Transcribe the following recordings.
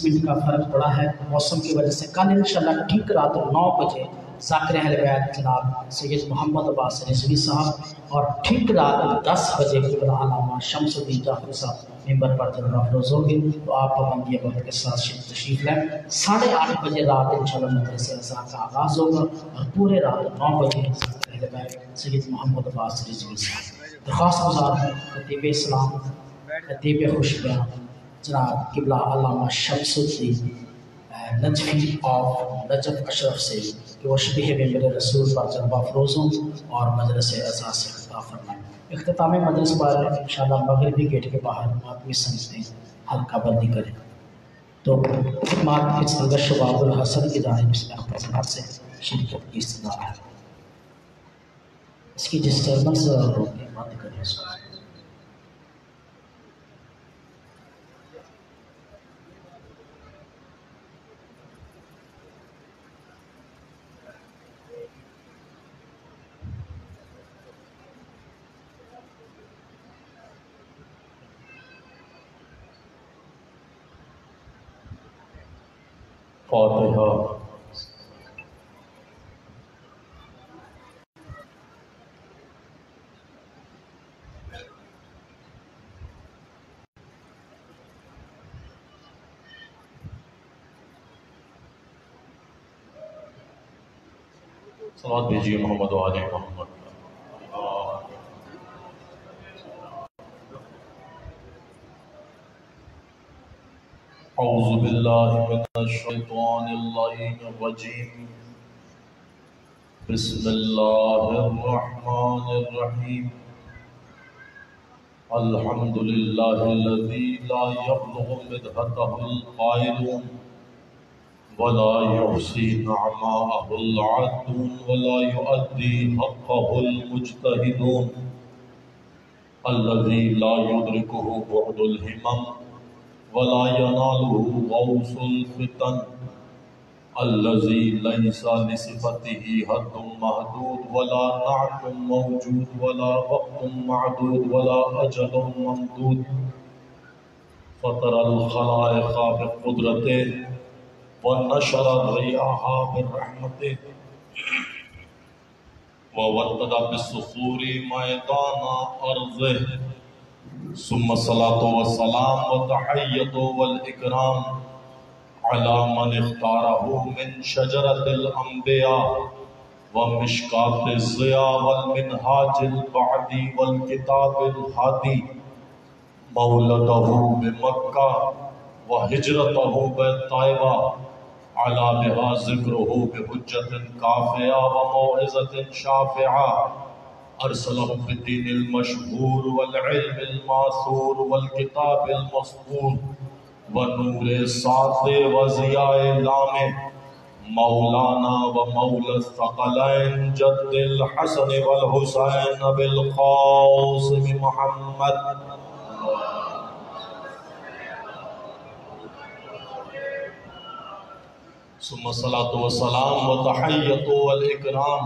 Minute کا فرق پڑا ہے موسم کی وجہ سے۔ کل انشاءاللہ ٹھیک رات 9 بجے ذاکر اہل بیت جناب سید محمد عباس رضوی صاحب اور ٹھیک رات 10 بجے قبلہ علامہ شمس الدین جعفری صاحب ممبر پر جلوہ افروز ہوں گے، تو آپ پابندی وقت کے ساتھ تشریف لیں۔ 8:30 بجے رات انشاءاللہ مدرسہ ازہر کا آغاز ہوگا اور پورے رات 9 بجے ذاکر اہل بیت سید محمد عباس رضوی صاحب۔ درخواست گزار ہیں خطیب اسلام خطیب خوش بیان جناب قبلہ علامہ شمس الدین نجفی آف نجف اشرف سے کہ وہ شبیہ ممبر رسول پر جلوہ افروز ہوں اور مجلس اعزاز سے خطاب فرمائیں۔ اختتام مجلس پر انشاءاللہ مغربی گیٹ کے باہر ماتمی سمجھتے حلقہ بندی کریں۔ تو خدمات سنگر شباب الحسن کی جانب سے اختصار سے شرکت کی استدعا ہے۔ اس کی ڈسٹربنس بند کریں اس کو۔ فاتحہ۔ صلوات بھیجیے محمد و آل محمد۔ اعوذ باللہ من الشیطان اللعین الرجیم، بسم اللہ الرحمن الرحیم، الحمدللہ الذی لا یبلغ مدحتہ القائلون ولا يحصي نعماءه العادون ولا يؤدي حقه المجتهدون، الذي لا يدركه بعد الهمم ولا يناله غوث الفتن، الذي ليس لصفته حد محدود ولا نعت موجود ولا وقت معدود ولا أجل ممدود، فطر الخلائق بقدرته ونشر الرياح برحمته ووطد بالصخور ميدان أرضه، ثم الصلاة والسلام والتحية والإكرام على من اختاره من شجرة الأنبياء ومشكاة الضياء والمنهاج البعدي والكتاب الهادي، مولده بمكة وهجرته بالطائبة على بها ذكره بحجة كافية وموعظة شافعة، أرسله بالدين المشهور والعلم الماثور والكتاب المسطور ونور ساطع وضياء لامع، مولانا ومولى الثقلين جد الحسن والحسين أبي القاسم محمد، ثم الصلاة والسلام والتحية والإكرام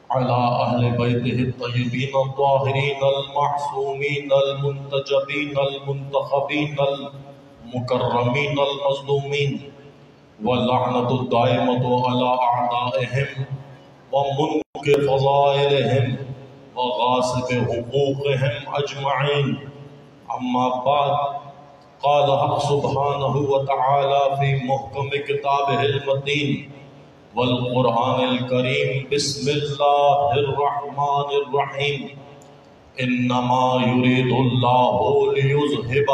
على أهل بيته الطيبين الطاهرين المعصومين المنتجبين المنتخبين المكرمين المظلومين، واللعنة الدائمة على أعدائهم ومنكر فضائلهم وغاصب حقوقهم أجمعين، أما بعد، قال حق سبحانه وتعالى في محكم كتابه المتين والقرآن الكريم، بسم الله الرحمن الرحيم، إنما يريد الله ليذهب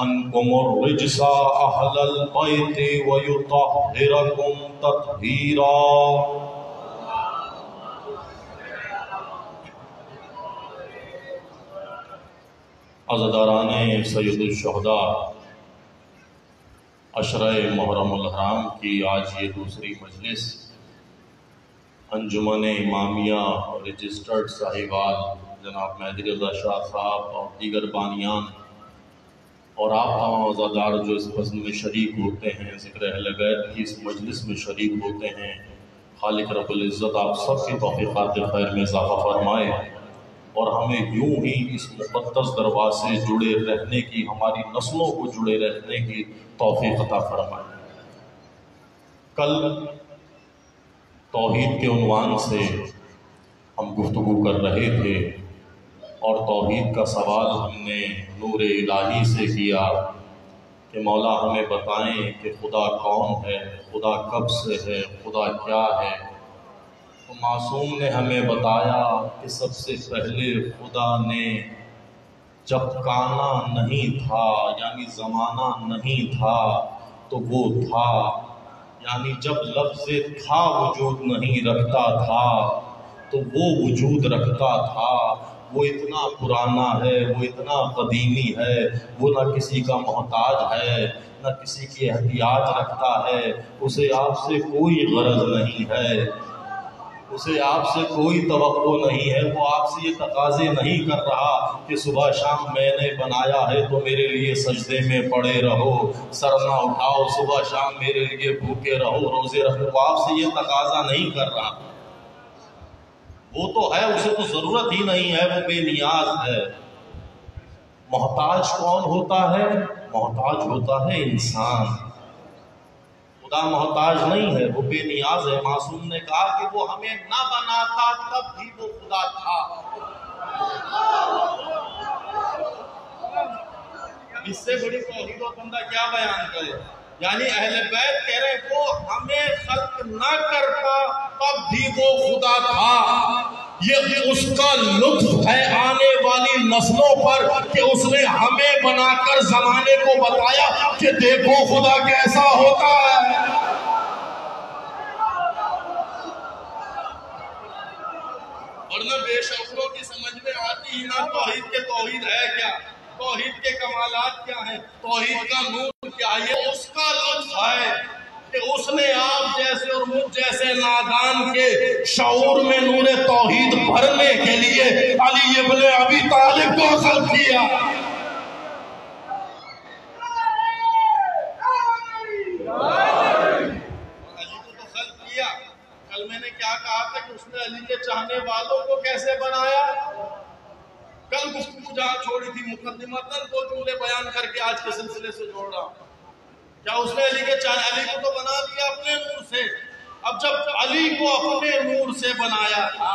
عنكم الرجس أهل البيت ويطهركم تطهيرا۔ عزاداران سید الشہداء عشرہ محرم الحرام کی آج یہ دوسری مجلس انجمن امامیہ رجسٹرڈ صاحبال جناب مہدی رضا شاہ صاحب اور دیگر بانیان اور آپ تمام عزادار جو اس فضل میں شریک ہوتے ہیں، ذکر اہل بیت کی اس مجلس میں شریک ہوتے ہیں، خالق رب العزت آپ سب کی توفیقات خیر میں اضافہ فرمائے اور ہمیں یوں ہی اس مقدس دربار سے جڑے رہنے کی، ہماری نسلوں کو جڑے رہنے کی توفیق عطا فرمائے۔ کل توحید کے عنوان سے ہم گفتگو کر رہے تھے اور توحید کا سوال ہم نے نور الہی سے کیا کہ مولا ہمیں بتائیں کہ خدا کون ہے، خدا کب سے ہے، خدا کیا ہے۔ تو معصوم نے ہمیں بتایا کہ سب سے پہلے خدا نے جب کانا نہیں تھا یعنی زمانہ نہیں تھا تو وہ تھا، یعنی جب لفظ تھا وجود نہیں رکھتا تھا تو وہ وجود رکھتا تھا۔ وہ اتنا پرانا ہے، وہ اتنا قدیمی ہے، وہ نہ کسی کا محتاج ہے نہ کسی کی احتیاج رکھتا ہے، اسے آپ سے کوئی غرض نہیں ہے، اسے آپ سے کوئی توقع نہیں ہے، وہ آپ سے یہ تقاضے نہیں کر رہا کہ صبح شام میں نے بنایا ہے تو میرے لیے سجدے میں پڑے رہو، سر نہ اٹھاؤ، صبح شام میرے لیے بھوکے رہو، روزے رکھو، وہ آپ سے یہ تقاضا نہیں کر رہا۔ وہ تو ہے، اسے تو ضرورت ہی نہیں ہے، وہ بے نیاز ہے۔ محتاج کون ہوتا ہے؟ محتاج ہوتا ہے انسان، خدا محتاج نہیں ہے، وہ بے نیاز ہے۔ معصوم نے کہا کہ وہ ہمیں نہ بناتا تب بھی وہ خدا تھا۔ اس سے بڑی توحید و بندہ کیا بیان کرے؟ یعنی اہل بیت کہہ رہے ہیں وہ ہمیں خلق نہ کرتا تب بھی وہ خدا تھا۔ یہ اس کا لطف ہے آنے والی نسلوں پر کہ اس نے ہمیں بنا کر زمانے کو بتایا کہ دیکھو خدا کیسا ہوتا ہے۔ ورنہ بے شعوروں کی سمجھ میں آتی ہی نہ توحید کے توحید ہے کیا، توحید کے کمالات کیا ہیں، توحید کا نور کیا ہے۔ یہ اس کا لطف ہے کہ اس نے آپ جیسے اور مجھ جیسے نادان کے شعور میں نور توحید بھرنے کے لیے علی ابن ابی طالب کو خلق کیا۔ علی کو تو خلق کیا۔ کل میں نے کیا کہا تھا کہ اس نے علی کے چاہنے والوں کو کیسے بنایا؟ کل گفتگو جہاں چھوڑی تھی مقدمتاً دو جملے بیان کر کے آج کے سلسلے سے جوڑ رہا ہوں۔ کیا اس نے علی کو تو بنا دیا اپنے نور سے۔ اب جب علی کو اپنے نور سے بنایا تھا،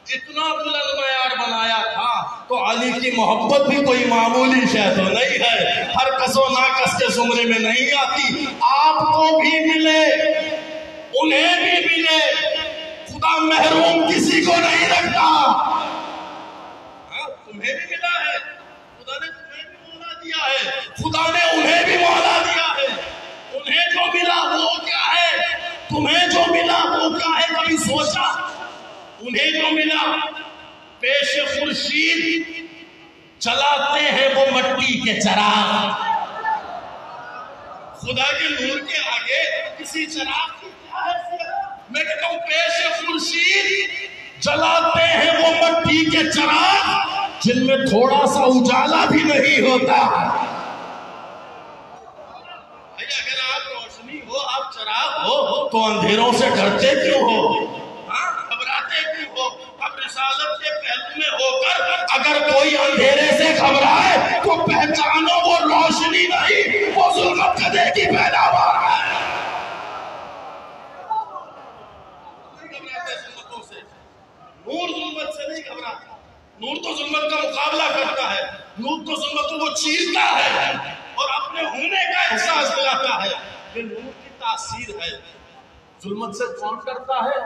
اتنا بلند معیار بنایا تھا، تو علی کی محبت بھی کوئی معمولی شے تو نہیں ہے، ہر کس و ناکس کے زمرے میں نہیں آتی۔ آپ کو بھی ملے، انہیں بھی ملے، خدا محروم کسی کو نہیں رکھتا۔ تمہیں بھی ملا ہے، خدا نے تمہیں بھی مولا دیا ہے، خدا نے انہیں بھی مولا دیا ہے۔ انہیں جو ملا وہ کیا ہے، تمہیں جو ملا وہ کیا ہے؟ کبھی سوچا؟ انہیں جو ملا پیش خورشید چلاتے ہیں وہ مٹی کے چراغ۔ خدا کے نور کے آگے کسی چراغ کی کیا حیثیت؟ میں کہتا ہوں پیش خورشید جلاتے ہیں وہ مٹی کے چراغ جن میں تھوڑا سا اجالا بھی نہیں ہوتا۔ بھائی اگر آپ روشنی ہو، آپ چراغ ہو تو اندھیروں سے ڈرتے کیوں ہو؟ گھبراتے کیوں ہو؟ اب رسالت کے پہلو میں ہو کر اگر کوئی اندھیرے سے گھبرائے تو پہچانو وہ روشنی نہیں، وہ ظلمت کدے کی پیداوار ہے۔ نہیں گھبراتے ظلمتوں سے، نور ظلمت سے نہیں گھبراتا۔ نور تو ظلمت کا مقابلہ کرتا ہے، نور تو ظلمت کو چیرتا ہے اور اپنے ہونے کا احساس دلاتا ہے۔ یہ نور کی تاثیر ہے۔ ظلمت سے کون ڈرتا ہے؟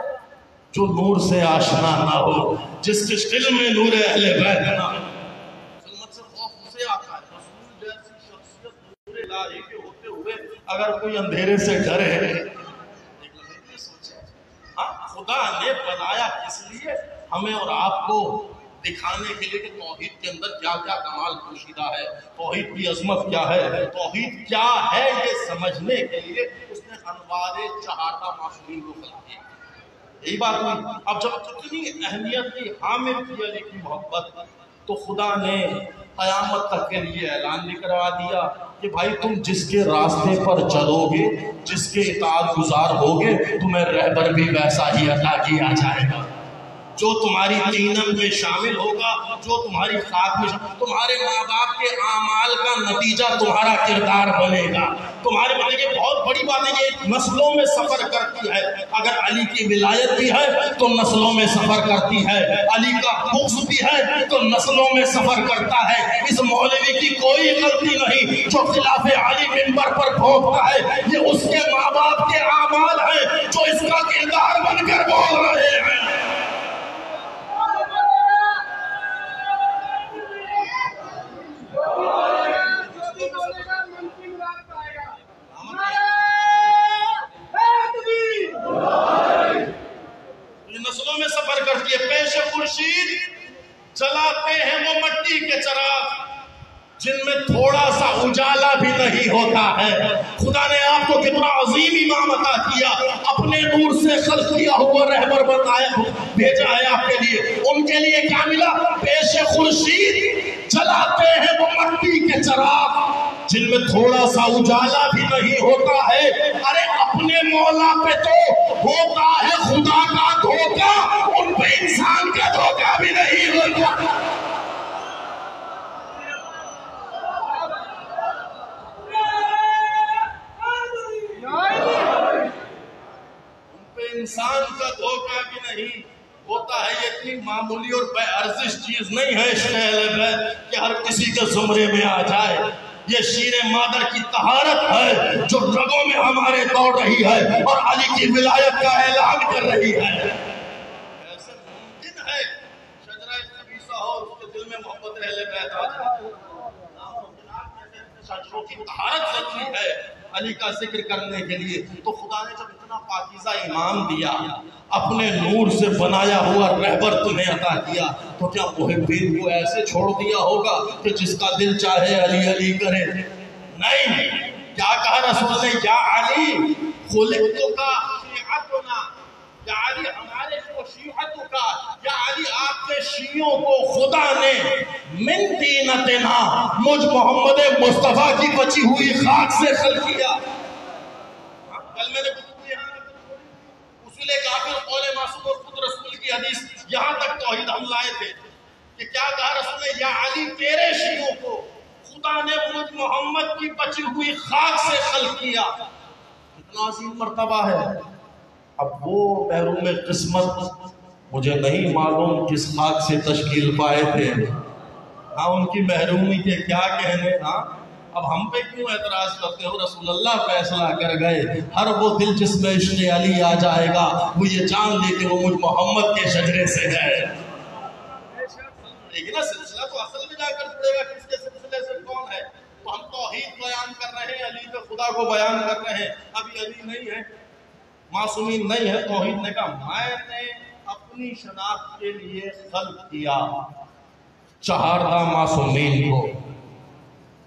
جو نور سے آشنا نہ ہو، جس کے دل میں نور اہل بیت نہ ہو۔ ظلمت سے خوف اسے آتا ہے۔ رسول جیسی شخصیت نور الہی کے ہوتے ہوئے اگر کوئی اندھیرے سے ڈرے، ایک لمحے سوچے خدا نے بنایا کس لیے؟ ہمیں اور آپ کو دکھانے کے لیے کہ توحید کے اندر کیا کیا کمال پوشیدہ ہے، توحید کی عظمت کیا ہے، توحید کیا ہے، یہ سمجھنے کے لیے اس نے انوار چہارتا معصومین کو خلق کیا۔ یہی بات ہوئی۔ اب جب اتنی اہمیت کی حامل تھی علی کی محبت، تو خدا نے قیامت تک کے لیے اعلان بھی کروا دیا کہ بھائی تم جس کے راستے پر چلو گے، جس کے اطاعت گزار ہوگے، تمہیں رہبر بھی ویسا ہی عطا کیا جائے گا۔ جو تمہاری دینت میں شامل ہوگا، جو تمہاری خاک میں تمہارے ماں باپ کے اعمال کا نتیجہ تمہارا کردار بنے گا۔ تمہارے بنے یہ بہت بڑی بات ہے، یہ نسلوں میں سفر کرتی ہے۔ اگر علی کی ولایت بھی ہے تو نسلوں میں سفر کرتی ہے، علی کا بغض بھی ہے تو نسلوں میں سفر کرتا ہے۔ اس مولوی کی کوئی غلطی نہیں جو خلاف علی منبر پر بھونکتا ہے، یہ اس کے ماں باپ کے اعمال ہیں جو اس کا کردار بن کر بول رہے ہیں۔ نسلوں میں سفر کرتی ہے۔ پیش خورشید جلاتے ہیں وہ مٹی کے چراغ جن میں تھوڑا سا اجالا بھی نہیں ہوتا ہے۔ خدا نے آپ کو کتنا عظیم امام عطا کیا، اپنے نور سے خلق کیا ہوا رہبر بتایا بھیجا ہے آپ کے لیے۔ ان کے لیے کیا ملا؟ پیش خورشید جلاتے ہیں وہ مٹی کے چراغ جن میں تھوڑا سا اجالا بھی نہیں ہوتا ہے۔ ارے اپنے مولا پہ تو ہوتا ہے خدا کا دھوکہ، ان پہ انسان کا دھوکہ بھی نہیں ہوتا۔ انسان کا دھوکہ بھی نہیں ہوتا ہے۔ یہ اتنی معمولی اور بے ارزش چیز نہیں ہے شہر میں کہ ہر کسی کے زمرے میں آ جائے۔ یہ شیر مادر کی طہارت ہے جو رگوں میں ہمارے دوڑ رہی ہے اور علی کی ولایت کا اعلان کر رہی ہے۔ ایسے ممکن ہے شجرہ خبیثہ ہو اس کے دل میں محبت اہل بیت آ جائے؟ شجروں کی طہارت ضروری ہے علی کا ذکر کرنے کے لیے۔ تو خدا نے جب اتنا پاکیزہ امام دیا، اپنے نور سے بنایا ہوا رہبر تمہیں عطا کیا، تو کیا محبین کو ایسے چھوڑ دیا ہوگا کہ جس کا دل چاہے علی علی کرے؟ نہیں، کیا کہا رسول نے؟ یا علی خلقتو کا شیعتنا، یا علی ہمارے کو شیعتو کا، یا علی آپ کے شیعوں کو خدا نے من دینتنا، مجھ محمد مصطفیٰ کی بچی ہوئی خاک سے خلق کیا۔ کل میں نے اصول کافر قول معصوم اور خود رسول کی حدیث یہاں تک توحید ہم لائے تھے کہ کیا کہا رسول نے؟ یا علی تیرے شیعوں کو خدا نے مجھ محمد کی بچی ہوئی خاک سے خلق کیا۔ اتنا عظیم مرتبہ ہے۔ اب وہ محروم قسمت مجھے نہیں معلوم کس خاک سے تشکیل پائے تھے، ہاں ان کی محرومی کے کیا کہنے۔ ہاں اب ہم پہ کیوں اعتراض کرتے ہو؟ رسول اللہ فیصلہ کر گئے، ہر وہ دل جس میں عشق علی آ جائے گا وہ یہ جان لے کہ وہ مجھ محمد کے شجرے سے ہے۔ لیکن سلسلہ تو اصل میں جا کر جڑے گا کس کے سلسلے سے، کون ہے؟ تو ہم توحید بیان کر رہے ہیں، علی کے خدا کو بیان کر رہے ہیں۔ ابھی علی نہیں ہے، معصومین نہیں ہے، توحید نے کہا میں نے اپنی شناخت کے لیے خلق کیا 14 معصومین کو۔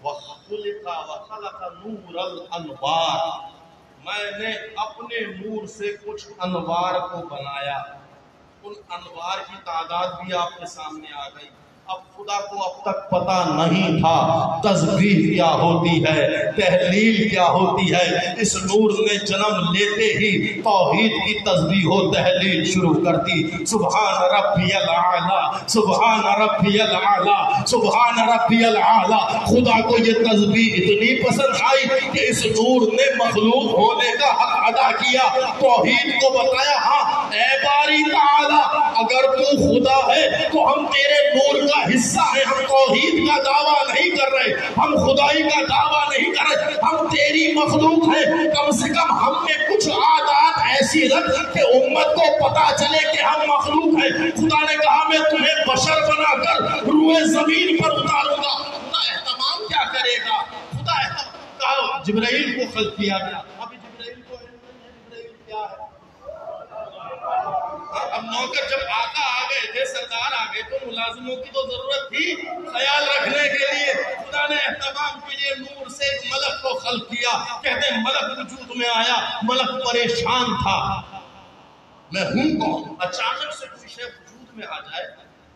وَخَلَقَ نُورَ الْأَنْوَارِ، میں نے اپنے نور سے کچھ انوار کو بنایا۔ ان انوار کی تعداد بھی آپ کے سامنے آ گئی۔ اب خدا کو اب تک پتہ نہیں تھا تسبیح کیا ہوتی ہے، تحلیل کیا ہوتی ہے۔ اس نور نے جنم لیتے ہی توحید کی تسبیح و تحلیل شروع کر دی۔ سبحان ربی العالی، سبحان ربی العالی، سبحان ربی العالی۔ خدا کو یہ تسبیح اتنی پسند آئی کہ اس نور نے مخلوق ہونے کا حق ادا کیا، توحید کو بتایا۔ ہاں اے باری تعالی، اگر تو خدا ہے تو ہم تیرے نور کا حصہ ہے، ہم توحید کا دعویٰ نہیں کر رہے، ہم خدائی کا دعویٰ نہیں کر رہے، ہم تیری مخلوق ہیں۔ کم سے کم ہم میں کچھ عادات ایسی رکھ کہ امت کو پتا چلے کہ ہم مخلوق ہیں۔ خدا نے کہا میں تمہیں بشر بنا کر روئے زمین پر اتاروں گا۔ خدا اہتمام کیا کرے گا؟ خدا کہا جبرائیل کو خلق کیا گیا۔ ابھی جبرائیل کو جبرائیل کیا ہے؟ اب نوکر جب آقا آ گئے تھے، سردار آ گئے، تو ملازموں کی تو ضرورت تھی خیال رکھنے کے لیے۔ خدا نے اہتمام کے لیے نور سے ایک ملک کو خلق کیا۔ کہتے ہیں ملک وجود میں آیا، ملک پریشان تھا، میں ہوں کون؟ اچانک سے کوئی شے وجود میں آ جائے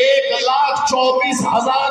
1,24,000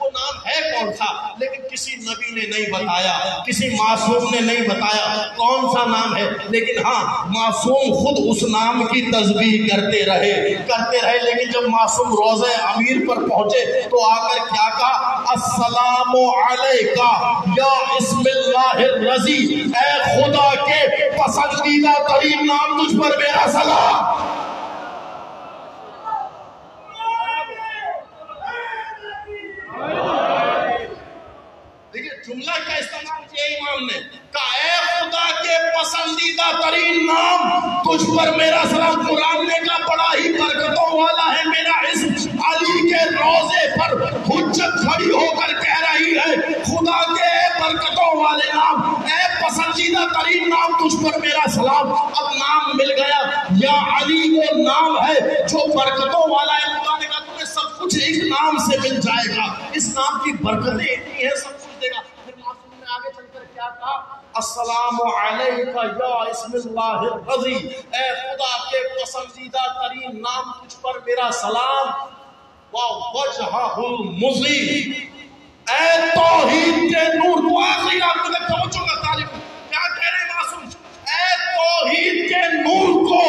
وہ نام ہے کون سا؟ لیکن کسی نبی نے نہیں بتایا، کسی معصوم نے نہیں بتایا کون سا نام ہے، لیکن ہاں معصوم خود اس نام کی تسبیح کرتے رہے، لیکن جب معصوم روضہ امیر پر پہنچے تو آ کر کیا کہا؟ السلام علیکہ یا اسم اللہ الرضی، اے خدا کے پسندیدہ ترین نام تجھ پر میرا سلام۔ دیکھیں جملہ کیا استعمال کیا امام نے، کہا اے خدا کے پسندیدہ ترین نام تجھ پر میرا سلام۔ قرآن نے کہا بڑا ہی برکتوں والا ہے میرا اسم، علی کے روضے پر حجت کھڑی ہو کر کہہ رہی ہے خدا کے برکتوں والے نام، اے پسندیدہ ترین نام تجھ پر میرا سلام۔ اب نام مل گیا، یا علی وہ نام ہے جو برکتوں والا ہے۔ خدا نے کہا تمہیں سب کچھ ایک نام سے مل جائے گا، اس نام کی برکتیں اتنی ہیں سب کچھ دے گا۔ پھر معصوم نے آگے چل کر کیا کہا؟ السلام علیکہ یا اسم اللہ الرضی، اے خدا کے پسندیدہ ترین نام تجھ پر میرا سلام، وَوَجْهَهُ الْمُضِيء، اے توحید کے نور۔ تو آخری آپ کو تک پہنچوں گا طالب، کیا کہہ رہے معصوم؟ اے توحید کے نور کو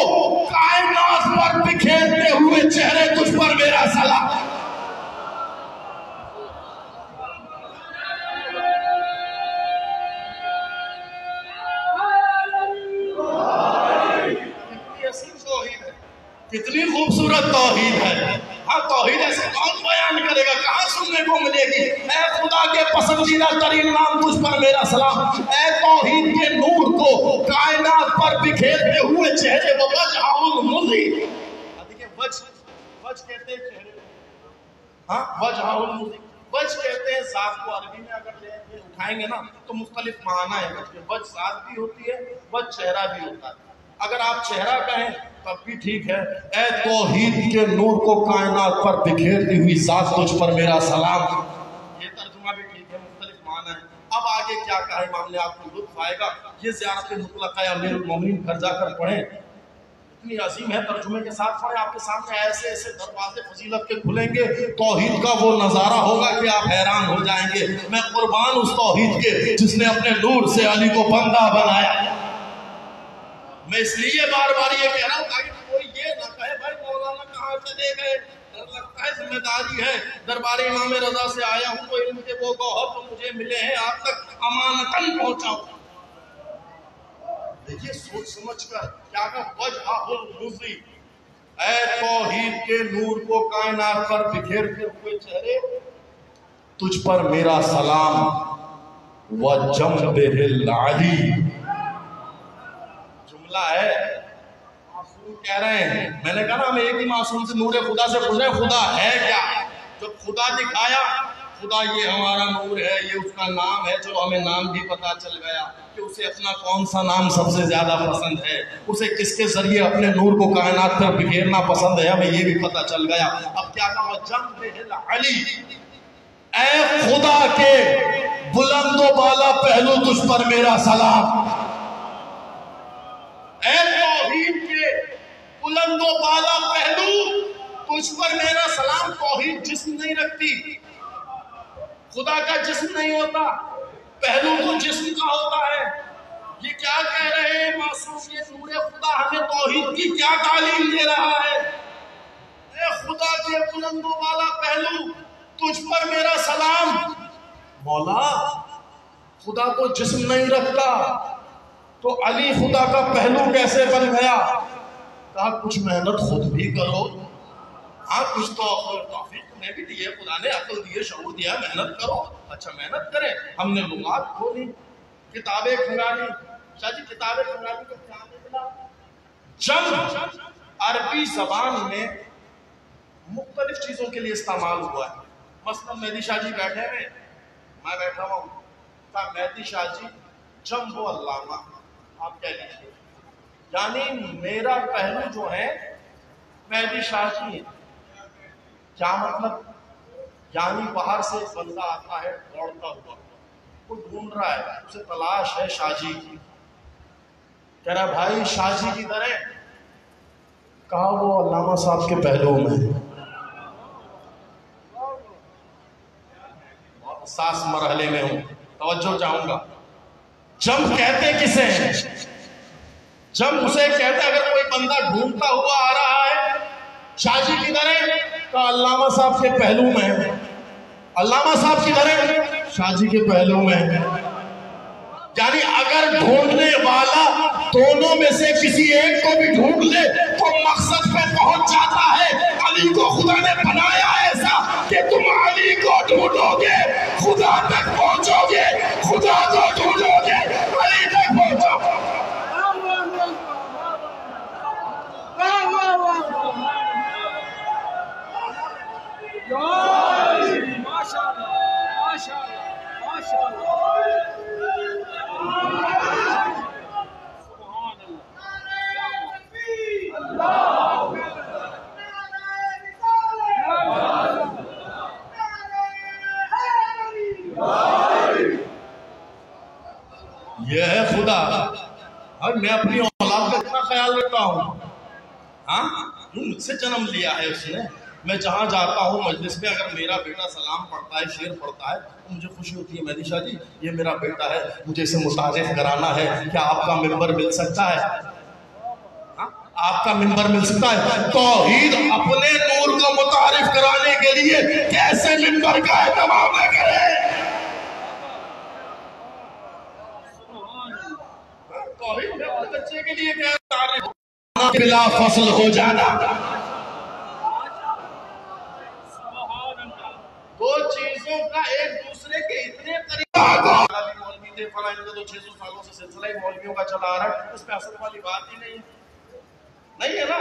کائنات پر بکھیرتے ہوئے چہرے تجھ پر میرا سلام۔ کتنی خوبصورت توحید ہے۔ ہاں توحید ایسے کون بیان کرے گا، کہاں سننے کو ملے گی؟ اے خدا کے پسندیدہ ترین نام تجھ پر میرا سلام، اے توحید کے نور کو کائنات پر بکھیرتے ہوئے چہرے، وَوَجْهَهُ الْمُضِيء۔ دیکھیں وجہ کہتے ہیں چہرے، ہاں وَوَجْهَهُ الْمُضِيء۔ وجہ کہتے ہیں ذات کو، عربی میں اگر لے اٹھائیں گے نا تو مختلف معنی ہے۔ وجہ ذات بھی ہوتی ہے، وجہ چہرہ بھی ہوتا ہے۔ اگر آپ چہرہ کہیں تب بھی ٹھیک ہے، اے توحید کے نور کو کائنات پر بکھیرتی ہوئی ذات تجھ پر میرا سلام، یہ ترجمہ بھی ٹھیک ہے، مختلف معنی ہے۔ اب آگے کیا کہا امام نے، آپ کو لطف آئے گا، یہ زیارت مطلقہ امیر المومنین گھر جا کر پڑھیں، اتنی عظیم ہے، ترجمے کے ساتھ پڑھیں، آپ کے سامنے ایسے ایسے دروازے فضیلت کے کھلیں گے، توحید کا وہ نظارہ ہوگا کہ آپ حیران ہو جائیں گے۔ میں قربان اس توحید کے جس نے اپنے نور سے علی کو بندہ بنایا۔ میں اس لیے بار بار یہ کہہ رہا ہوں تاکہ کوئی یہ نہ کہے بھائی مولانا کہاں چلے گئے، لگتا ہے ذمہ داری ہے، دربار امام رضا سے آیا ہوں تو علم کے وہ گوہر تو مجھے ملے ہیں آپ تک امانتاً پہنچاؤ۔ دیکھیے سوچ سمجھ کر کیا کہا، وَوَجْهَهُ الْمُضِيء، اے توحید کے نور کو کائنات پر بکھیرتے ہوئے چہرے تجھ پر میرا سلام، وَجَنبِهِ الْعَلِيُّ۔ ہے معصوم کہہ رہے ہیں، میں نے کہا نا ہم ایک ہی معصوم سے نور خدا سے پوچھ رہے ہیں خدا ہے کیا؟ جب خدا دکھایا، خدا یہ ہمارا نور ہے، یہ اس کا نام ہے، چلو ہمیں نام بھی پتا چل گیا کہ اسے اپنا کون سا نام سب سے زیادہ پسند ہے، اسے کس کے ذریعے اپنے نور کو کائنات پر بکھیرنا پسند ہے، ہمیں یہ بھی پتا چل گیا۔ اب کیا کہا، وَجَنبِهِ الْعَلِيُّ، اے خدا کے بلند و بالا پہلو تجھ پر میرا سلام، اے توحید کے بلند و بالا پہلو تجھ پر میرا سلام۔ توحید جسم نہیں رکھتی، خدا کا جسم نہیں ہوتا، پہلو تو جسم کا ہوتا ہے۔ یہ کیا کہہ رہے ہیں معصوم، یہ نور خدا ہمیں توحید کی کیا تعلیم دے رہا ہے؟ اے خدا کے بلند و بالا پہلو تجھ پر میرا سلام۔ مولا خدا کو جسم نہیں رکھتا تو علی خدا کا پہلو کیسے بن گیا؟ کہا کچھ محنت خود بھی کرو، ہاں کچھ تو توفیق تمہیں بھی دیے، خدا نے عقل دیے، شعور دیا، محنت کرو۔ اچھا محنت کریں، ہم نے لغات کھولی، کتابیں کھنگالی، شاہ جی کتابیں کھنگالی تو کیا نکلا؟ جنگ عربی زبان میں مختلف چیزوں کے لیے استعمال ہوا ہے۔ مثلا مہدی شاہ جی بیٹھے ہوئے، میں بیٹھا ہوں، کہا مہدی شاہ جی جنب و علامہ، آپ کہہ لیجیے، یعنی میرا پہلو جو ہے مہدی شاہ جی ہے۔ کیا مطلب؟ یعنی باہر سے بندہ آتا ہے دوڑتا ہوا، وہ ڈھونڈ رہا ہے، اسے تلاش ہے شاہ جی کی، کہہ رہا بھائی شاہ جی کی طرح، کہا وہ علامہ صاحب کے پہلو میں۔ حساس مرحلے میں ہوں، توجہ چاہوں گا۔ جم کہتے کسے ہیں؟ جم اسے کہتے اگر کوئی بندہ ڈھونڈتا ہوا آ رہا ہے، شاہ جی کدھر ہے؟ کہا علامہ صاحب کے پہلو میں ہے۔ علامہ صاحب کدھر ہے؟ شاہ جی کے پہلو میں ہے۔ یعنی اگر ڈھونڈنے والا دونوں میں سے کسی ایک کو بھی ڈھونڈ لے تو مقصد پہ پہنچ جاتا ہے۔ علی کو خدا نے بنایا ایسا کہ تم علی کو ڈھونڈو گے خدا تک پہنچو گے، خدا کو ڈھونڈو گے علی تک پہنچو گے۔ یہ ہے خدا۔ اور میں اپنی اولاد کا اتنا خیال رکھتا ہوں، ہاں جو مجھ سے جنم لیا ہے اس نے۔ میں جہاں جاتا ہوں مجلس میں اگر میرا بیٹا سلام پڑھتا ہے، شعر پڑھتا ہے تو مجھے خوشی ہوتی ہے، مہدی شاہ جی یہ میرا بیٹا ہے، مجھے اسے متعارف کرانا ہے، کیا آپ کا ممبر مل سکتا ہے؟ آپ کا ممبر مل سکتا ہے؟ توحید اپنے نور کو متعارف کرانے کے لیے کیسے ممبر کا اہتمام نہ کرے؟ توحید میں اپنے بچے کے لیے کیا تعریف بلا فصل ہو جانا۔ دو چیزوں کا ایک دوسرے کے اتنے قریب مولوی تھے فلاں کا تو 600 سالوں سے سلسلہ ہی مولویوں کا چلا آ رہا ہے، اس پہ اثر والی بات ہی نہیں ہے نا۔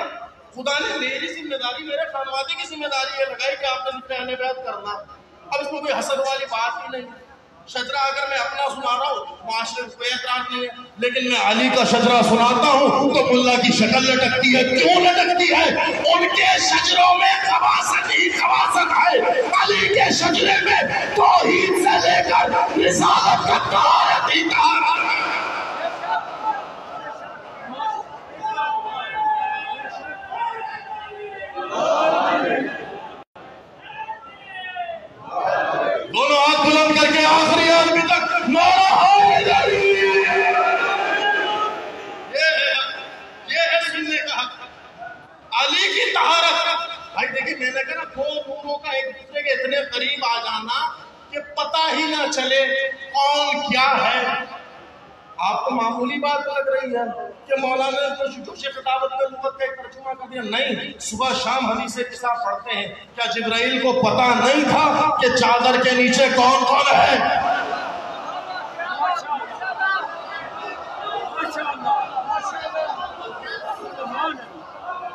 خدا نے میری ذمہ داری، میرے خانوادے کی ذمہ داری یہ لگائی کہ آپ نے ذکر اہل بیت کرنا، اب اس میں کوئی حسد والی بات ہی نہیں۔ شجرہ اگر میں اپنا سنا رہا ہوں معاشرے کو کوئی اعتراض نہیں ہے، لیکن میں علی کا شجرہ سناتا ہوں تو ملا کی شکل لٹکتی ہے۔ کیوں لٹکتی ہے؟ ان کے شجروں میں خباثت ہی خباثت ہے۔ علی کے شجرے میں توحید سے لے کر رسالت تک طہارت ہی طہارت ہے۔ دونوں ہاتھ بلند کر کے آخری آدمی تک نعرہ حیدری۔ یہ ہے سننے کا حق، علی کی طہارت۔ بھائی دیکھیں میں نے کہا دو نوروں کا ایک دوسرے کے اتنے قریب آ جانا کہ پتہ ہی نہ چلے کون کیا ہے۔ آپ کو معمولی بات لگ رہی ہے کہ مولانا نے شجوع خطابت میں لغت کا ایک ترجمہ کر دیا، نہیں، صبح شام حدیث قصہ پڑھتے ہیں۔ کیا جبرائیل کو پتہ نہیں تھا کہ چادر کے نیچے کون کون ہے؟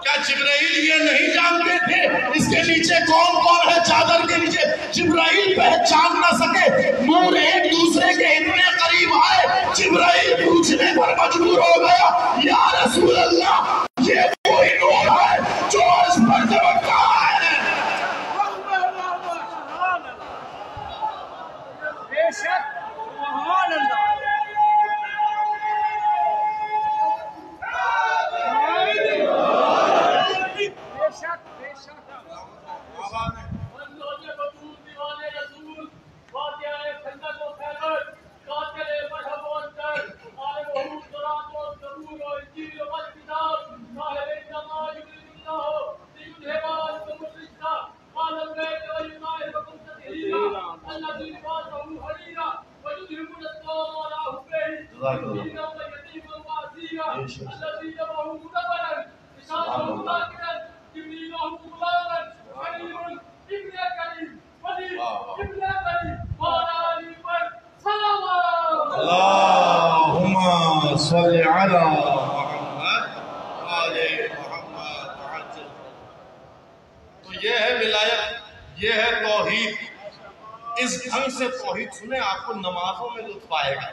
کیا جبرائیل یہ نہیں جانتے تھے اس کے نیچے کون کون ہے؟ چادر کے نیچے جبرائیل پہچان نہ سکے، نور ایک دوسرے کے اتنے قریب آئے، جبرائیل پوچھنے پر مجبور ہو گیا، یا رسول اللہ یہ کوئی نور ہے جو اس پر چمکتا ہے؟ بے شک سبحان اللہ۔ اللہم صلی علی محمد آل محمد عجل۔ تو یہ ہے ولایت، یہ ہے توحید۔ اس ڈھنگ سے توحید سنیں آپ کو نمازوں میں لطف آئے گا،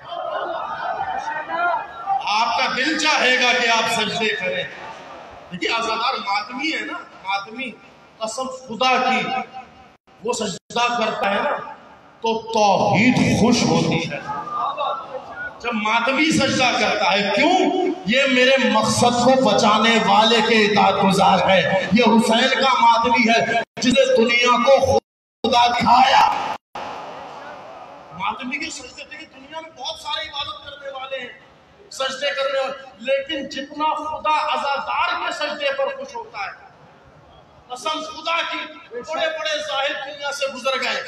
آپ کا دل چاہے گا کہ آپ سجدے کریں۔ دیکھیے عزادار ماتمی ہے نا، ماتمی قسم خدا کی وہ سجدہ کرتا ہے نا تو توحید خوش ہوتی ہے جب ماتمی سجدہ کرتا ہے۔ کیوں؟ یہ میرے مقصد کو بچانے والے کے اطاعت گزار ہے۔ یہ حسین کا ماتمی ہے جسے دنیا کو خدا دکھایا، آدمی کے سجدے تھے کہ دنیا میں بہت سارے عبادت کرنے والے ہیں، سجدے کرنے والے، لیکن جتنا خدا عزادار کے سجدے پر خوش ہوتا ہے، قسم خدا کی بڑے بڑے زاہد دنیا سے گزر گئے،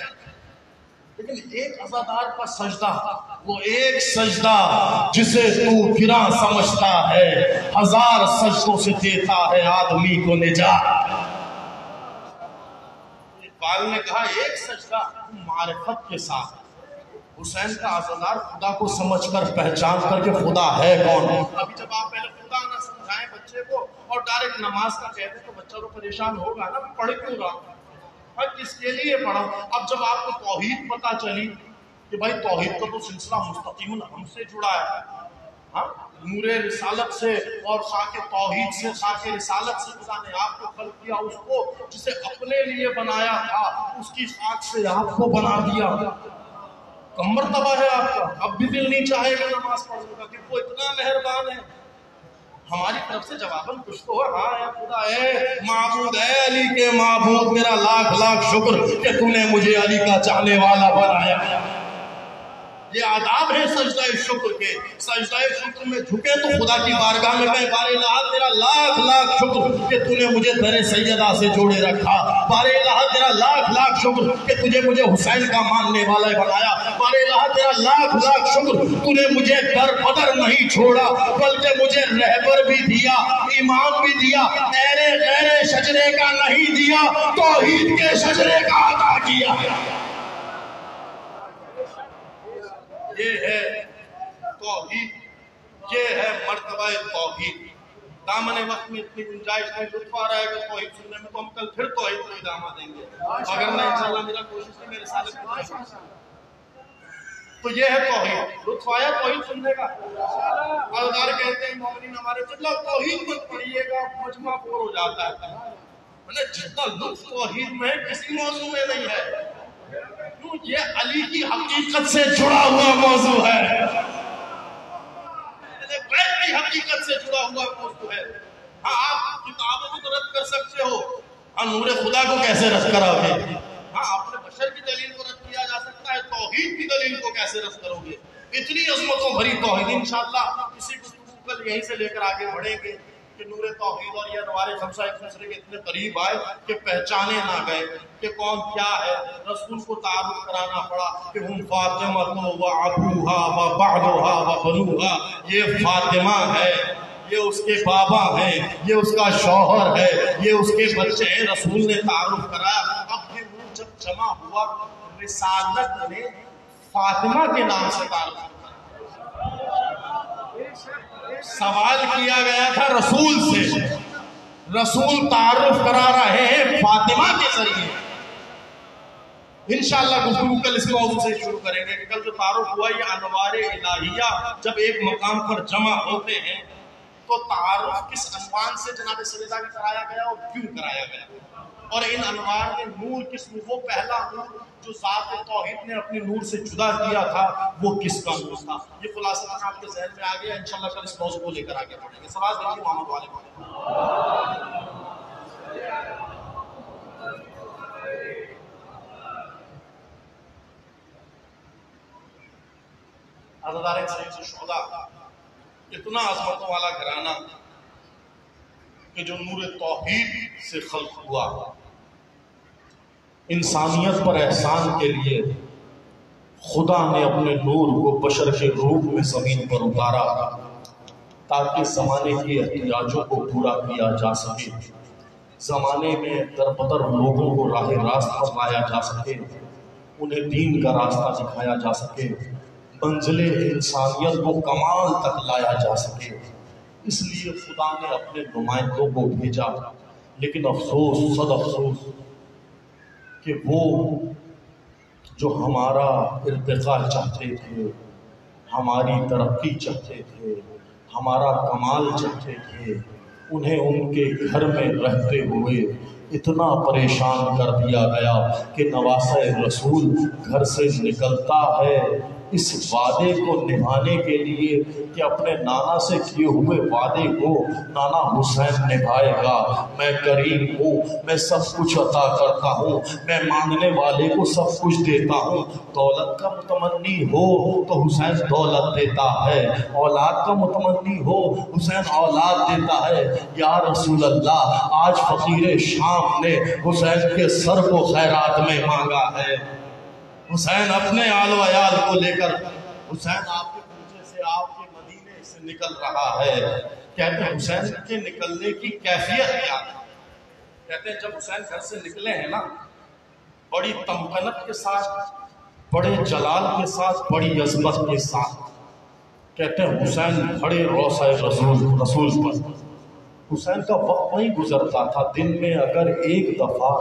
لیکن ایک عزادار کا سجدہ، وہ ایک سجدہ جسے تو گراں سمجھتا ہے، ہزار سجدوں سے دیتا ہے آدمی کو نجات۔ اقبال نے کہا ایک سجدہ معرفت کے ساتھ، حسین کا عزادار خدا کو سمجھ کر پہچان کر کے خدا ہے کون۔ ابھی جب آپ پہلے خدا نہ سمجھائیں بچے کو اور ڈائریکٹ نماز کا کہہ دیں تو بچہ تو پریشان ہوگا نا، پڑھ کیوں رہا، اور کس کے لیے پڑھا۔ اب جب آپ کو توحید پتہ چلی کہ بھائی توحید کا تو سلسلہ مستقیم ہم سے جڑا ہے، ہاں نور رسالت سے اور خاک توحید سے، خاک رسالت سے خدا نے آپ کو خلق کیا، اس کو جسے اپنے لیے بنایا تھا اس کی خاک سے آپ کو بنا دیا، کم مرتبہ ہے آپ کا، اب بھی دل نہیں چاہے گا نماز پڑھنے کا کہ وہ اتنا مہربان ہے۔ ہماری طرف سے جواباً کچھ تو ہے، ہاں اے خدا اے معبود اے علی کے معبود، میرا لاکھ لاکھ شکر کہ تو نے مجھے علی کا چاہنے والا بنایا۔ یہ آداب ہے سجدہ شکر کے، سجدہ شکر میں جھکے تو خدا کی بارگاہ میں کہے بارے الہ تیرا لاکھ لاکھ شکر کہ تو نے مجھے در سیدہ سے جوڑے رکھا، بارے الہ تیرا لاکھ لاکھ شکر کہ تجھے مجھے حسین کا ماننے والا بنایا، بارے الہ تیرا لاکھ لاکھ شکر تو نے مجھے در بدر نہیں چھوڑا بلکہ مجھے رہبر بھی دیا، امام بھی دیا، تیرے غیر شجرے کا نہیں دیا، توحید کے شجرے کا عطا کیا۔ یہ ہے توحید، یہ ہے مرتبہ توحید۔ دامن وقت میں اتنی گنجائش نہیں، لطف آ رہا ہے کہ توحید سننے میں، تو ہم کل پھر توحید کو ادامہ دیں گے، اگر نہیں انشاءاللہ میرا کوشش ہے میرے سالے کو۔ تو یہ ہے توحید، لطف آیا توحید سننے کا۔ عزادار کہتے ہیں مومنین ہمارے جتنا توحید مت پڑھیے گا مجمع بور ہو جاتا ہے، جتنا لطف توحید میں کسی موضوع میں نہیں ہے، یہ علی کی حقیقت سے جڑا ہوا موضوع ہے، بیت کی حقیقت سے جڑا ہوا موضوع ہے۔ ہاں آپ کتابوں کو تو رد کر سکتے ہو، ہاں نور خدا کو کیسے رد کرو گے، ہاں اپنے بشر کی دلیل کو رد کیا جا سکتا ہے، توحید کی دلیل کو کیسے رد کرو گے؟ اتنی عظمتوں بھری توحید، انشاءاللہ اسی گفتگو کل یہیں سے لے کر آگے بڑھیں گے کہ نور توحید اور یہ انوار خمسہ ایک دوسرے کے اتنے قریب آئے کہ پہچانے نہ گئے کہ کون کیا ہے۔ رسول کو تعارف کرانا پڑا کہ ہم فاطمہ و ابوہا و بعدہا و بنوہا، یہ فاطمہ ہے، یہ اس کے بابا ہیں، یہ اس کا شوہر ہے، یہ اس کے بچے ہیں، رسول نے تعارف کرایا۔ اب یہ نور جب جمع ہوا رسالت نے فاطمہ کے نام سے تعارف کرایا، سوال کیا گیا تھا رسول سے، رسول تعارف کرا رہے ہیں فاطمہ کے ذریعے۔ انشاءاللہ گفتگو کل اس موضوع سے شروع کریں گے کہ کل جو تعارف ہوا یہ انوار الہیہ جب ایک مقام پر جمع ہوتے ہیں تو تعارف کس عنوان سے جناب سیدہ کا کرایا گیا اور کیوں کرایا گیا، اور ان انوار میں نور کس نور، وہ پہلا نور جو ذات توحید نے اپنے نور سے جدا کیا تھا وہ کس کا نور تھا۔ یہ خلاصہ آپ کے ذہن میں آ گیا، انشاءاللہ کل اس موضوع کو لے کر آگے بڑھیں گے۔ سوال دیکھیے محمد والے عزادار حسین شہداء، اتنا عظمتوں والا گھرانہ کہ جو نور توحید سے خلق ہوا، انسانیت پر احسان کے لیے خدا نے اپنے نور کو بشر کے روپ میں زمین پر اتارا تاکہ زمانے کی احتیاجوں کو پورا کیا جا سکے، زمانے میں دربدر لوگوں کو راہ راست پر لایا جا سکے، انہیں دین کا راستہ دکھایا جا سکے، منزل انسانیت کو کمال تک لایا جا سکے۔ اس لیے خدا نے اپنے نمائندوں کو بھیجا، لیکن افسوس، صد افسوس کہ وہ جو ہمارا ارتقاء چاہتے تھے، ہماری ترقی چاہتے تھے، ہمارا کمال چاہتے تھے، انہیں ان کے گھر میں رہتے ہوئے اتنا پریشان کر دیا گیا کہ نواسہ رسول گھر سے نکلتا ہے، اس وعدے کو نبھانے کے لیے کہ اپنے نانا سے کیے ہوئے وعدے کو نانا حسین نبھائے گا۔ میں کریم ہوں، میں سب کچھ عطا کرتا ہوں، میں مانگنے والے کو سب کچھ دیتا ہوں۔ دولت کا متمنی ہو تو حسین دولت دیتا ہے، اولاد کا متمنی ہو حسین اولاد دیتا ہے۔ یا رسول اللہ، آج فقیر شام نے حسین کے سر کو خیرات میں مانگا ہے۔ حسین اپنے آل و عیال کو لے کر حسین آپ کے کوچے سے، آپ کے مدینے سے نکل رہا ہے۔ کہتے ہیں حسین کے نکلنے کی کیفیت کیا؟ کہتے ہیں جب حسین گھر سے نکلے ہیں نا، بڑی تمکنت کے ساتھ، بڑے جلال کے ساتھ، بڑی عظمت کے ساتھ۔ کہتے ہیں حسین کھڑے روضہ رسول پر۔ حسین کا وقت نہیں گزرتا تھا، دن میں اگر ایک دفعہ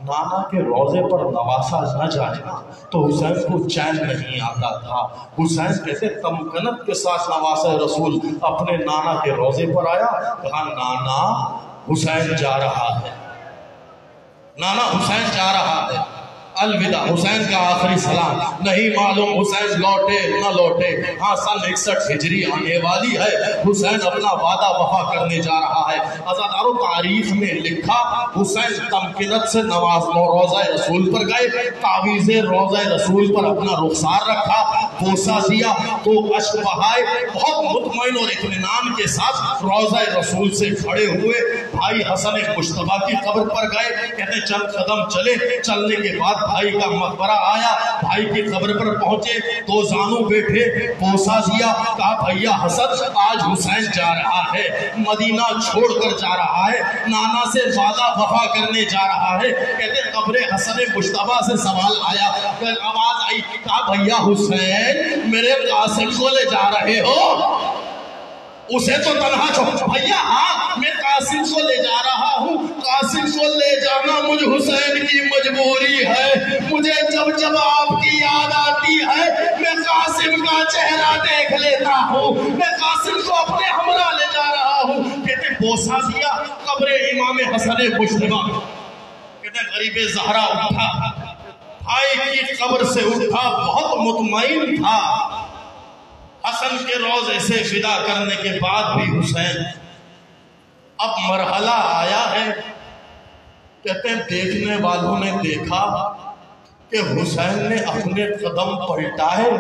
نانا کے روضے پر نواسا نہ جائے نا تو حسین کو چین نہیں آتا تھا۔ حسین کہتے تمکنت کے ساتھ نواسا رسول اپنے نانا کے روضے پر آیا، کہا نانا حسین جا رہا ہے، نانا حسین جا رہا ہے، الوداع۔ حسین کا آخری سلام، نہیں معلوم حسین لوٹے نہ لوٹے۔ ہاں سن 61 ہجری آنے والی ہے، حسین اپنا وعدہ وفا کرنے جا رہا ہے۔ عزادارو تاریخ میں لکھا حسین تمکنت سے نواز روضہ رسول پر گئے، تعویذ روضہ رسول پر اپنا رخسار رکھا، بوسہ دیا تو اشک بہائے، بہت مطمئن اور اطمینان کے ساتھ روضہ رسول سے کھڑے ہوئے بھائی حسن مجتبیٰ کی قبر پر گئے۔ کہتے ہیں چند قدم چلے، چلنے کے بعد بھائی کا مقبرہ آیا، بھائی کی قبر پر پہنچے، دو زانو بیٹھے، بوسہ دیا، کہا بھیا حسن آج حسین جا رہا ہے، مدینہ چھوڑ کر جا رہا ہے، نانا سے وعدہ وفا کرنے جا رہا ہے۔ کہتے ہیں قبر حسن مجتبیٰ سے سوال آیا، آواز آئی، کہا بھیا حسین میرے قاسم کو لے جا رہے ہو؟ اسے تو تنہا چھوڑ، بھیا ہاں میں قاسم کو لے جا رہا ہوں، قاسم کو لے جانا مجھ حسین کی مجبوری ہے، مجھے جب جب آپ کی یاد آتی ہے میں قاسم کا چہرہ دیکھ لیتا ہوں، میں قاسم کو اپنے ہمراہ لے جا رہا ہوں۔ کہتے بوسہ دیا، قبر امام حسن مجتبیٰ، کہتے غریب زہرا اٹھا، بھائی کی قبر سے اٹھا، بہت مطمئن تھا۔ حسن کے روضے سے فدا کرنے کے بعد بھی حسین اب مرحلہ آیا ہے، کہتے ہیں دیکھنے والوں نے دیکھا کہ حسین نے اپنے قدم پلٹائے،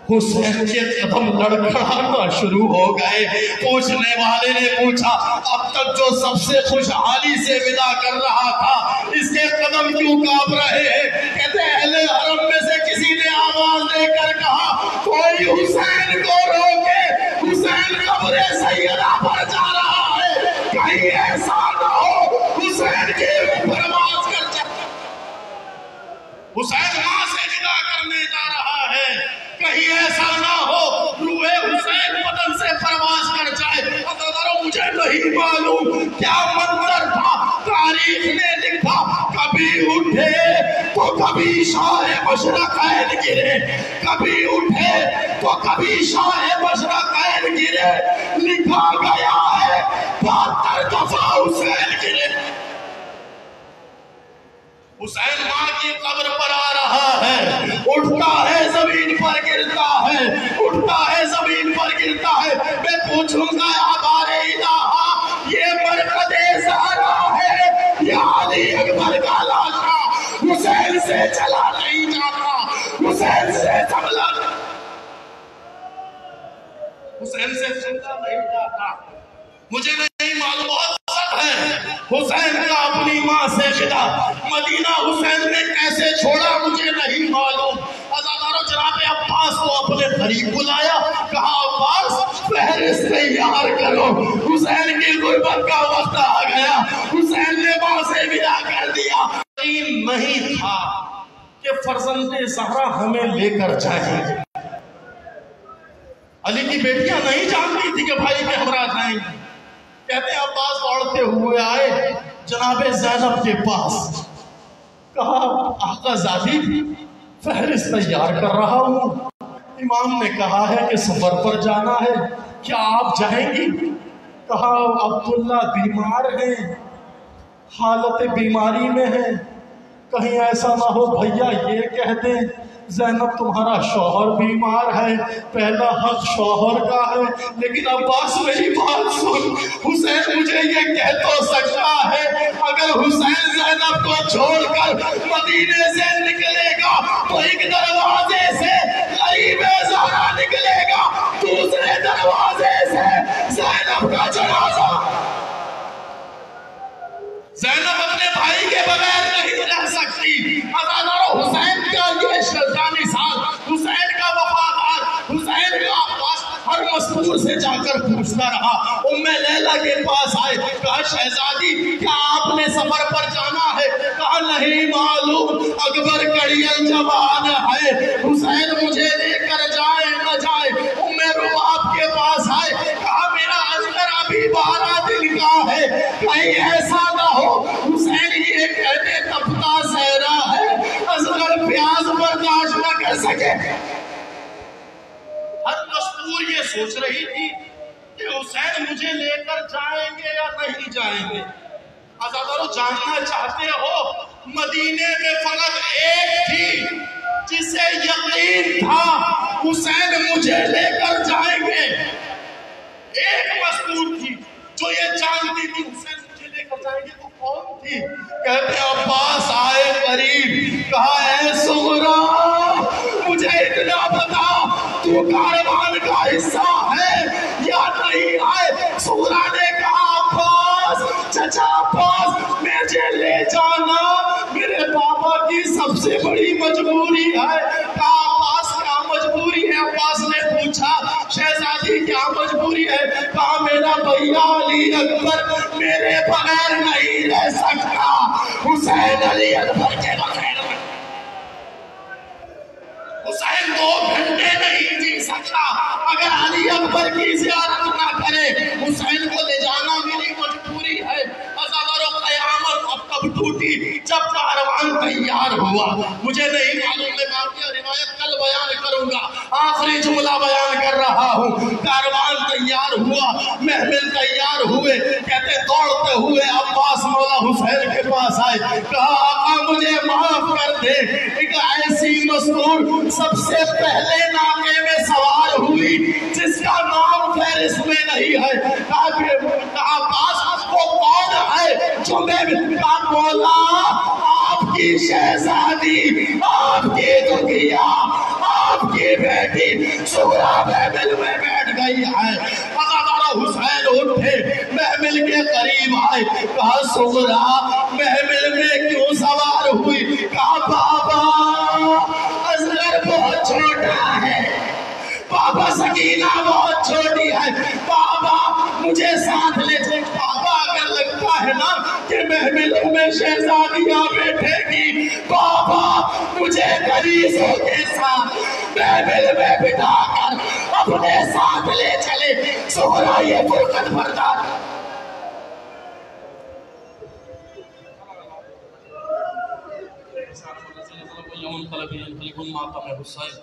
حسین کے قدم لڑکھڑانا شروع ہو گئے۔ پوچھنے والے نے پوچھا اب تک جو سب سے خوشحالی سے ودا کر رہا تھا اس کے قدم کیوں کانپ رہے ہیں؟ کہتے ہیں اہل حرم میں سے کسی نے آواز دے کر کہا کوئی حسین کو روکے، حسین قبر سیدہ پر جا رہا ہے، کہیں ایسا نہ ہو حسین کے پرواز کر جائے، حسین ماں سے ودا کرنے جا رہا ہے، کہیں ایسا نہ ہو روح حسین بدن سے پرواز کر جائے۔ عزیزانو مجھے نہیں معلوم کیا منظر تھا، تاریخ نے لکھا کبھی اٹھے تو کبھی شاہ مشرقین گرے، کبھی اٹھے تو کبھی شاہ مشرقین گرے، لکھا گیا ہے 72 دفعہ حسین گرے۔ حسین ماں کی قبر پر آ رہا ہے، اٹھتا ہے زمین پر گرتا ہے، اٹھتا ہے زمین پر گرتا ہے۔ میں پوچھوں گا آبار الہا یہ مرقد زہرا ہے یا علی اکبر کا لاشا؟ حسین سے چلا نہیں جاتا، حسین سے چلا نہیں جاتا۔ مجھے نہیں معلوم، بہت سخت ہے حسین کا اپنی ماں سے فدا، مدینہ حسین نے کیسے چھوڑا مجھے نہیں معلوم۔ عزادارو جناب عباس کو اپنے قریب بلایا، کہا عباس فہرست تیار کرو، حسین کی غربت کا وقت آ گیا، حسین نے ماں سے ودا کر دیا۔ یقین نہیں تھا کہ فرزند زہرا ہمیں لے کر جائیں، علی کی بیٹیاں نہیں جانتی تھی کہ بھائی کے ہمراہ جائیں گے۔ کہتے ہیں عباس دوڑتے ہوئے آئے جناب زینب کے پاس، کہا آقا زادی فہرست تیار کر رہا ہوں، امام نے کہا ہے کہ سفر پر جانا ہے، کیا آپ جائیں گی؟ کہا عبداللہ بیمار ہیں، حالت بیماری میں ہیں، کہیں ایسا نہ ہو بھیا یہ کہہ دیں زینب تمہارا شوہر بیمار ہے، پہلا حق شوہر کا ہے، لیکن عباس میری بات سن، حسین مجھے یہ کہہ تو سکتا ہے اگر حسین زینب کو چھوڑ کر مدینے سے نکلے گا تو ایک دروازے سے غریب زہرا نکلے گا، دوسرے دروازے سے زینب کا جنازہ۔ زینب اپنے بھائی کے بغیر نہیں رہ سکتی۔ عزادارو حسین کا یہ شجاع مثال، حسین کا وفادار، حسین کا عباس ہر مستور سے جا کر پوچھتا رہا۔ ام لیلہ کے پاس آئے، کہا شہزادی کیا آپ نے سفر پر جانا ہے؟ کہا نہیں معلوم، اکبر کڑیل جوان ہے، حسین مجھے لے کر جائے نہ جائے۔ ام رباب کے پاس آئے، کہا میرا اصغر ابھی 12 دن کا ہے، کہیں ایسا نہ ہو حسین یہ کہتے تپتا صحرا ہے، اصغر پیاس برداشت نہ کر سکے۔ ہر مستور یہ سوچ رہی تھی کہ حسین مجھے لے کر جائیں گے یا نہیں جائیں گے۔ عزادارو جاننا چاہتے ہو مدینے میں فقط ایک تھی جسے یقین تھا حسین مجھے لے کر جائیں گے، ایک مستور تھی جو یہ جانتی تھی حسین مجھے لے کر جائیں گے۔ وہ کون تھی؟ کہتے عباس آئے قریب، کہا اے سغرا مجھے اتنا بتا تو کاروان کا حصہ ہے یا نہیں ہے؟ سغرا نے کہا عباس، چچا عباس مجھے لے جانا میرے پاپا کی سب سے بڑی مجبوری ہے۔ کہا عباس کیا مجبوری ہے؟ عباس نے پوچھا شہزادی کیا مجبوری ہے؟ کہا میرا بھیا علی اکبر میرے بغیر نہیں رہ سکتا، حسین علی اکبر کے بغیر حسین 2 گھنٹے نہیں جی سکتا اگر علی اکبر کی زیارت نہ کرے، حسین کو لے جانا میری مجبوری ہے۔ عزادارو قیامت اب کب ٹوٹی؟ جب کاروان تیار ہوا۔ مجھے نہیں معلوم، میں باقی روایت کل بیان کروں گا، آخری جملہ بیان کر رہا ہوں۔ کاروان تیار ہوا، محمل تیار ہوئے، کہتے دوڑتے ہوئے عباس مولا حسین کے پاس آئے، کہا آقا مجھے معاف کر دے، ایک ایسی مستور سب سے پہلے ناکے میں سوار ہوئی جس کا نام فہرست میں نہیں ہے۔ کہا عباس وہ کون ہے جو میں کہا مولا آپ کی شہزادی، آپ کی دنیا، آپ کی بیٹی سغرا محمل میں بیٹھ گئی ہے۔ عزادارو حسین اٹھے، محمل کے قریب آئے، کہا سغرا محمل میں کیوں سوار ہوئی؟ کہا بابا اصغر بہت چھوٹا ہے، بابا سکینہ بہت چھوٹی ہے، بابا مجھے ساتھ لے جائے۔ بابا اگر لگتا ہے نا کہ محملوں میں شہزادیاں بیٹھے گی، بابا مجھے غریزوں کے ساتھ محمل میں بٹھا کر اپنے ساتھ لے چلے۔ سغرا یہ فرقت بردار یوم طلب ماتم حسین